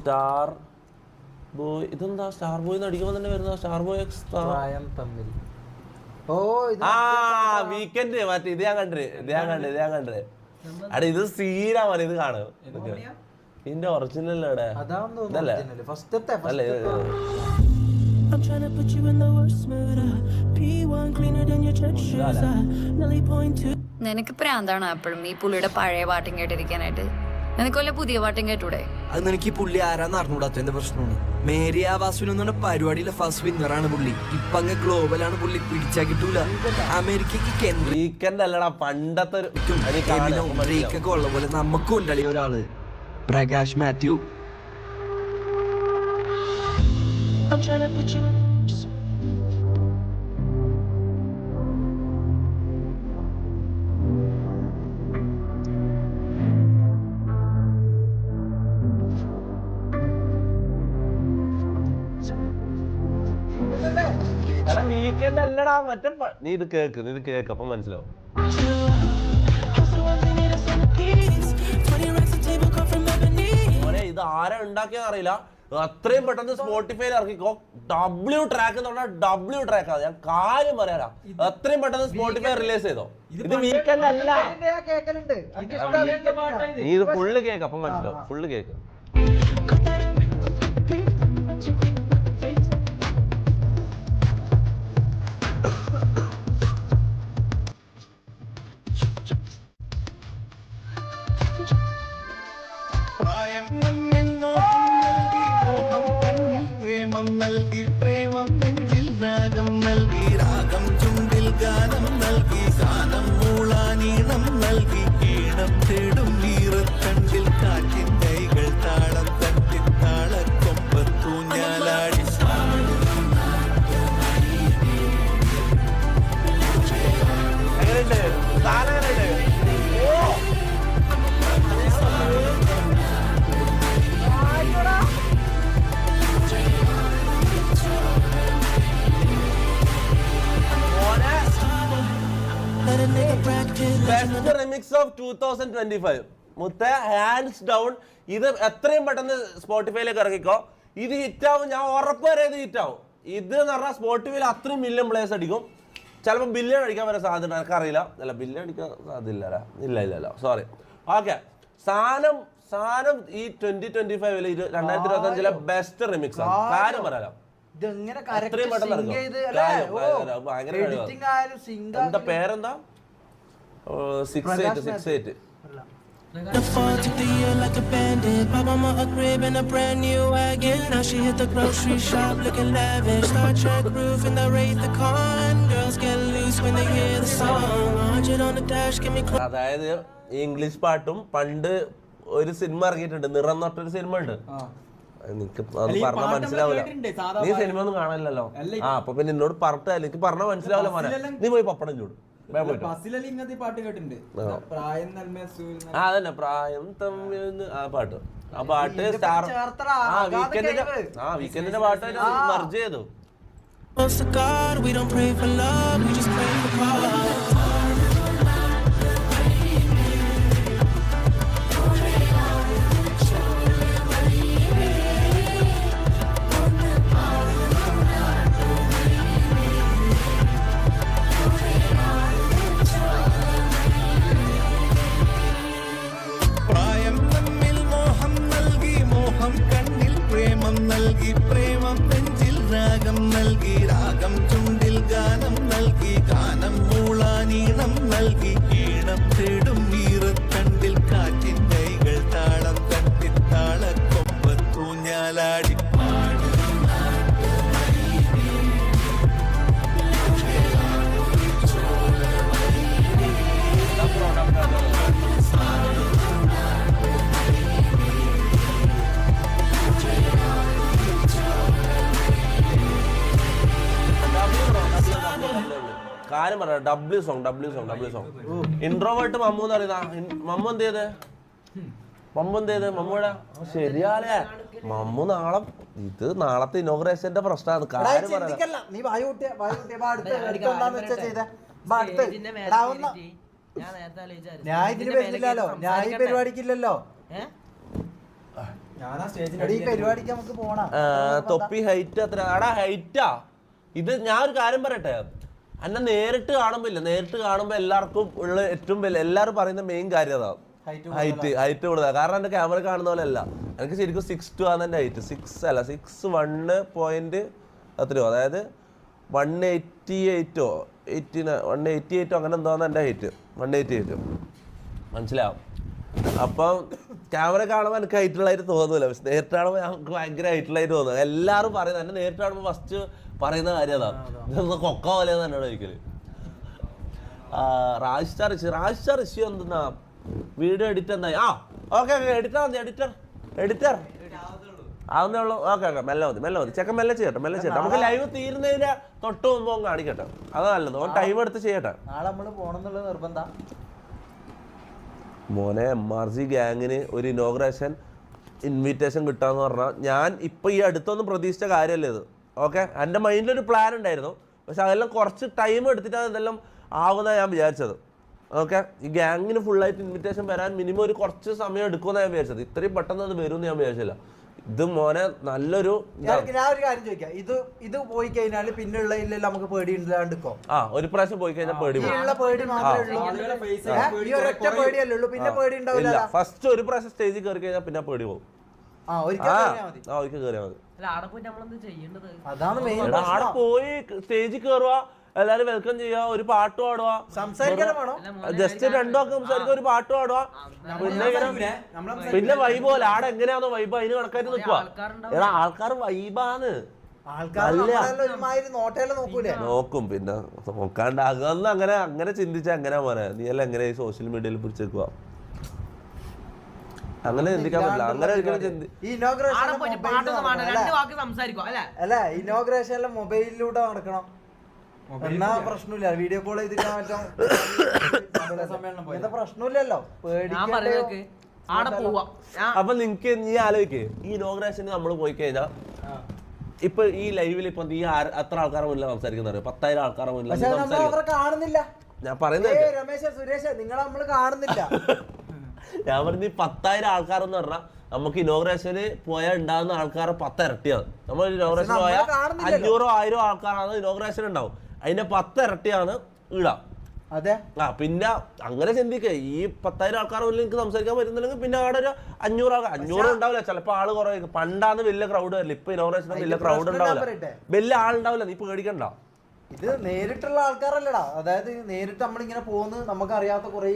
Star boy. ഇതെന്താ star boy അടിക്കുമ്പോൾ തന്നെ വരുന്ന സ്റ്റാർ ബോയ് വീക്കെൻഡ് മറ്റേ ഇത് ഞാൻ കണ്ടേ അടെ ഇത് സീനാ മതി. ഇത് കാണും ഇതിന്റെ ഒറിജിനൽ എവിടെ അല്ലേ? I'm trying to put you in the worst mood. P1 cleaner than your church shoes. Nelly point to. നിനക്ക് പ്രാന്താണ് എപ്പോഴും ഈ പുള്ളിയുടെ പഴയ പാട്ടും കേട്ടിരിക്കാനായിട്ട്. നിനക്ക് വല്ല പുതിയ പാട്ടും കേട്ടൂടെ? അത് നിനക്ക് ഈ പുള്ളി ആരാന്ന് അറിഞ്ഞൂടാത്തതിന്റെ പ്രശ്നമാണ്. മേരി ആവാസുവിൻ എന്ന പരിപാടിയിലെ ഫസ്റ്റ് വിന്നറാണ് പുള്ളി. ഇപ്പൊ അങ്ങ് ഗ്ലോബലാണ് പുള്ളി. പിടിച്ചാ കിട്ടൂല. അമേരിക്കക്ക് വീക്കെൻഡ് അല്ലടാ പണ്ടത്തെ ഉള്ള പോലെ നമുക്കും ഉണ്ടളി ഒരാള് Prakash Mathew. I'm trying to put you weekend അല്ലടാ മറ്റേ നീ ഇത് കേക്ക് അപ്പൊ മനസ്സിലാവും. ഇത് ആരാ ഉണ്ടാക്കിയെന്ന് അറിയില്ല. അത്രയും പെട്ടെന്ന് സ്പോട്ടിഫൈയിൽ ഇറക്കിക്കോ. W ട്രാക്ക് എന്ന് പറഞ്ഞാൽ W ട്രാക്കാണ്. ഞാൻ കാര്യം പറയാനാ. അത്രയും പെട്ടെന്ന് സ്പോട്ടിഫൈ റിലീസ് ചെയ്തോ. ഇത് വീക്കെൻഡ് അല്ല. നീ ഇത് ഫുള്ള് കേക്ക് അപ്പം മനസ്സിലാവും. Full cake. നൽകി പ്രേമം നെഞ്ചിൽ രാഗം നൽകി രാഗം ചുണ്ടിൽ ഗാനം നൽകി ഗാനം മൂളാനീണം നൽകി ഈണം തേടും ഈറക്കണ്ടിൽ കാറ്റിൻ കൈകൾ താളം തട്ടി താളക്കൊമ്പത്തൂഞ്ഞാലാടി ബെസ്റ്റ് റിമിക്സ് ഓഫ് 2025 മുത്തേ ഹാൻഡ്സ് ഡൗൺ. ഇത് എത്രയും പെട്ടെന്ന് സ്പോട്ടിഫൈയിലേക്ക് ഇറക്കിക്കോ. ഇത് ഹിറ്റാവും. ഞാൻ ഉറപ്പ് വരെ ഇത് ഹിറ്റാവും. ഇത് എന്ന് പറഞ്ഞാൽ സ്പോട്ടിഫൈയിൽ അത്രയും മില്യൺ പ്ലേസ് അടിക്കും. ചിലപ്പോൾ ബില്യൺ അടിക്കാൻ വരെ സാധ്യത. എനിക്കറിയില്ല. അല്ല ബില്യൺ അടിക്കാൻ സാധ്യത ഇല്ല സോറി. ഓക്കെ സാധനം ഈ 2025 2025 ബെസ്റ്റ് റിമിക്സ് ആണ്. കാര്യം പറയാലോ. എന്താ പേരെന്താ? 68. The fall to the year like a bandit. My mama a crib and a brand new wagon. Now she hit the grocery shop looking lavish. Star Trek roof and the Wraith the Con. Girls get loose when they hear the song. 100 on the dash, give me close. അതായത് English പാട്ടും പണ്ട് ഒരു cinema ഇറങ്ങിയിട്ടുണ്ട്. നിറം തൊട്ടൊരു cinema ഉണ്ട്. നിനക്ക് അത് പറഞ്ഞാൽ മനസ്സിലാവില്ല. നീ സിനിമ ഒന്നും കാണാനില്ലല്ലോ. അപ്പൊ പിന്നെ എന്നോട് പറഞ്ഞിട്ട് എനിക്ക് പറഞ്ഞാൽ മനസ്സിലാവില്ല. മോനെ നീ പോയി പപ്പടം ചൂട്. അതന്നെ പ്രായം തമ്മിൽ ആ പാട്ട് സ്റ്റാർ വീക്കെൻഡിന്റെ പാട്ടായിട്ട് മർജ് ചെയ്തു. നൽകി പ്രേമം നെഞ്ചിൽ രാഗം നൽകി രാഗം ചുണ്ടിൽ ഗാനം നൽകി ഗാനം മൂളാനീണം നൽകി ഈണം തേടും ഈറക്കണ്ടിൽ കാറ്റിൻ കൈകൾ താളം തട്ടി താളക്കൊമ്പത്തൂഞ്ഞാലാടി കാര്യം പറയാം. W സോങ് ഇൻട്രോവേർട്ട് മമ്മു എന്ന് പറയുന്ന മമ്മു എന്ത് ചെയ്ത് മമ്മൂടെ ശരിയാലേ മമ്മു നാളത്തെ ഇനോഗ്രേഷന്റെ പ്രശ്നമാണ്. കാര്യം പറയാം. ഞാൻ ഇതിന് വരുന്നില്ലല്ലോ. ഞാൻ ഈ പരിപാടിക്കില്ലല്ലോ. ഈ പരിപാടിക്ക് നമുക്ക് പോണം. തൊപ്പി ഹൈറ്റ് അത്ര എടാ ഹൈറ്റാ ഇത്. ഞാൻ ഒരു കാര്യം പറയട്ടെ, എന്നെ നേരിട്ട് കാണുമ്പോ എല്ലാവർക്കും ഉള്ള ഏറ്റവും വലിയ എല്ലാവരും പറയുന്ന മെയിൻ കാര്യം അതാ ഹൈറ്റ് കൂടുതലാണ്. കാരണം എന്റെ ക്യാമറ കാണുന്ന പോലെ അല്ല, എനിക്ക് ശരിക്കും 6'2" ആണ് എന്റെ ഹൈറ്റ്. 6'1" എത്രയോ, അതായത് 188 188 അങ്ങനെ എന്തോന്ന് എന്റെ ഹൈറ്റ്. 188 മനസ്സിലാവും. അപ്പം ക്യാമറ കാണുമ്പോൾ എനിക്ക് ഹൈറ്റുള്ളതായിട്ട് തോന്നുന്നില്ല, പക്ഷെ നേരിട്ട് കാണുമ്പോൾ ഞങ്ങൾക്ക് ഭയങ്കര ഹൈറ്റുള്ളതായിട്ട് തോന്നുന്നത്. എല്ലാവരും പറയുന്നത് എന്നെ നേരിട്ട് കാണുമ്പോൾ ഫസ്റ്റ് പറയുന്ന കാര്യം അതാ, ഇതൊന്ന് കൊക്ക പോലെ തന്നെയാണ് ഒരിക്കല്. രാജ്സ്റ്റാർ ഋഷി എന്തെന്നാ വീഡിയോ എഡിറ്റ് എന്തായി? ഓക്കെ എഡിറ്റർ ആവുന്നേ ഉള്ളൂ. ഓക്കെ മെല്ലെ മതി ചെക്കൻ മെല്ലെ ചെയ്യട്ടെ. നമുക്ക് ലൈവ് തീരുന്നതിന് തൊട്ട് മുമ്പ് കാണിക്കട്ടെ, അത് നല്ലത്. ടൈം എടുത്ത് ചെയ്യട്ടെ. നാളെ നമ്മള് പോണെന്നുള്ള നിർബന്ധം. മോനെ MRG ഗ്യാങ്ങിന് ഒരു ഇനോഗ്രേഷൻ ഇൻവിറ്റേഷൻ കിട്ടാന്ന് പറഞ്ഞാൽ ഞാൻ ഇപ്പൊ ഈ അടുത്തൊന്നും പ്രതീക്ഷിച്ച കാര്യമല്ല ഇത്. ഓക്കെ, എൻ്റെ മൈൻഡിലൊരു പ്ലാൻ ഉണ്ടായിരുന്നു, പക്ഷെ അതെല്ലാം കുറച്ച് ടൈം എടുത്തിട്ടാണ് ഇതെല്ലാം ആവുന്ന ഞാൻ വിചാരിച്ചത്. ഓക്കെ, ഈ ഗ്യാങ്ങിന് ഫുള്ളായിട്ട് ഇൻവിറ്റേഷൻ വരാൻ മിനിമം ഒരു കുറച്ച് സമയം എടുക്കുമെന്ന് ഞാൻ വിചാരിച്ചത്. ഇത്രയും പെട്ടെന്ന് അത് വരുമെന്ന് ഞാൻ വിചാരിച്ചില്ല. ഇത് മോനെ നല്ലൊരു ഞാൻ ഒരു കാര്യം ചോദിക്കാം, ഇത് പോയി കഴിഞ്ഞാൽ പിന്നെയുള്ള ഇല്ലല്ലോ നമുക്ക് പേടി ഇല്ലാണ്ടിക്കോ? ഒരു പ്രാവശ്യം പോയി കഴിഞ്ഞാൽ പേടി പേടി മാത്രമേ ഉള്ളൂ, ഒരൊറ്റ പേടിയല്ലേ ഉള്ളൂ, പിന്നെ പേടി ഉണ്ടാവില്ല. ഫസ്റ്റ് ഒരു പ്രാവശ്യം സ്റ്റേജിൽ കയറി കഴിഞ്ഞാൽ പിന്നെ പേടി പോകും. ഒരിക്കൽ കയറിയാൽ മതി. അതാണ് മെയിൻ. അവിടെ പോയി സ്റ്റേജിൽ കയറുക, എല്ലാരും വെൽക്കം ചെയ്യുക, ഒരു പാട്ട് പാടുക, ജസ്റ്റ് രണ്ടൊക്കെ സംസാരിക്കുക, ഒരു പാട്ട് പാടുക, പിന്നെ വൈബ് പോലെ. ആടെ എങ്ങനെയാണോ വൈബ് അതിന് കണക്കായിട്ട് നിൽക്കുക. എടാ ആൾക്കാർ വൈബാണ്, നോക്കും. പിന്നെ നോക്കാണ്ടാകുന്ന അങ്ങനെ ചിന്തിച്ചാ എങ്ങനെയാ മോനെ? നീ എല്ലാം എങ്ങനെ സോഷ്യൽ മീഡിയയിൽ പിടിച്ചേക്കുക? അങ്ങനെ ചിന്തിക്കാൻ പറ്റില്ല. അങ്ങനെ അല്ല, ഇനോഗ്രേഷനിലെ മൊബൈലിലൂടെ നടക്കണം എന്നാ പ്രശ്നമില്ല. വീഡിയോ കോൾ ചെയ്തിട്ട് മറ്റോ പ്രശ്നമില്ലല്ലോ. അപ്പൊ നിനക്ക് നീ ആലോചിക്കേ, ഈ ഇനോഗ്രേഷന് നമ്മൾ പോയി കഴിഞ്ഞാൽ ഇപ്പൊ ഈ ലൈവിൽ ഇപ്പൊ നീ എത്ര ആൾക്കാരെ മുന്നിൽ സംസാരിക്കുന്ന? 10,000 ആൾക്കാരെ മുന്നിൽ കാണുന്നില്ല. ഞാൻ പറയുന്നത് രമേശ് സുരേഷ് നിങ്ങളെ നമ്മള് കാണുന്നില്ല. ഞാൻ പറഞ്ഞ 10,000 ആൾക്കാരെന്ന് പറഞ്ഞാൽ നമുക്ക് ഇനോഗ്രേഷന് പോയാൽ ഉണ്ടാകുന്ന ആൾക്കാരെ 10 ഇരട്ടിയാണ്. നമ്മൾ ഇനോഗ്രേഷൻ പോയാൽ 500-1000 ആൾക്കാരാണ് ഇനോഗ്രേഷൻ ഉണ്ടാവും, അതിന്റെ 10 ഇരട്ടിയാണ് ഈട. അതെ. പിന്നെ അങ്ങനെ ചിന്തിക്കുക, ഈ 10,000 ആൾക്കാർ മുന്നിൽ എനിക്ക് സംസാരിക്കാൻ പറ്റുന്നില്ലെങ്കിൽ പിന്നെ അവിടെ ഒരു 500 ആൾക്കാർ, 500 ഉണ്ടാവില്ല, ചിലപ്പോൾ ആള് കുറേ. പണ്ടാന്ന് വലിയ ക്രൗഡ് വരില്ല, ഇപ്പൊ ഇനോഗ്രേഷൻ വലിയ ക്രൗഡ് ഉണ്ടാവില്ല, വലിയ ആളുണ്ടാവില്ല. നീ പേടിക്കണ്ട, ഇത് നേരിട്ടുള്ള ആൾക്കാരല്ലടാ. അതായത് നേരിട്ട് നമ്മളിങ്ങനെ പോകുന്നു, നമുക്കറിയാത്ത കുറേ